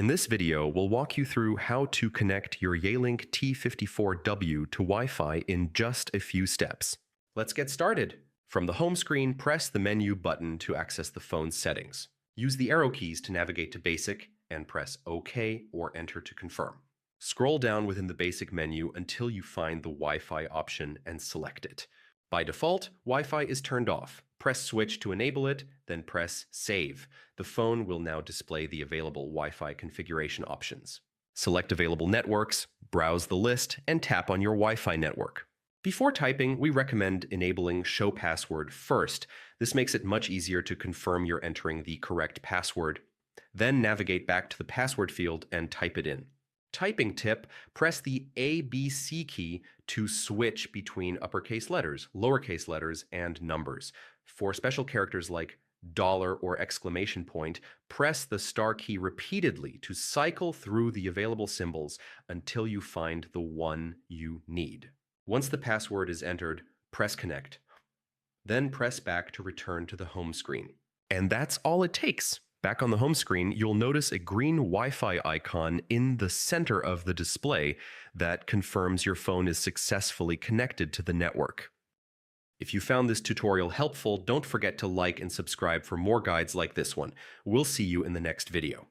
In this video, we'll walk you through how to connect your Yealink T54W to Wi-Fi in just a few steps. Let's get started. From the home screen, press the menu button to access the phone's settings. Use the arrow keys to navigate to Basic and press OK or Enter to confirm. Scroll down within the Basic menu until you find the Wi-Fi option and select it. By default, Wi-Fi is turned off. Press Switch to enable it, then press Save. The phone will now display the available Wi-Fi configuration options. Select available networks, browse the list, and tap on your Wi-Fi network. Before typing, we recommend enabling Show Password first. This makes it much easier to confirm you're entering the correct password. Then navigate back to the password field and type it in. Typing tip, press the ABC key to switch between uppercase letters, lowercase letters, and numbers. For special characters like $ or exclamation point, press the star key repeatedly to cycle through the available symbols until you find the one you need. Once the password is entered, press Connect. Then press back to return to the home screen. And that's all it takes. Back on the home screen, you'll notice a green Wi-Fi icon in the center of the display that confirms your phone is successfully connected to the network. If you found this tutorial helpful, don't forget to like and subscribe for more guides like this one. We'll see you in the next video.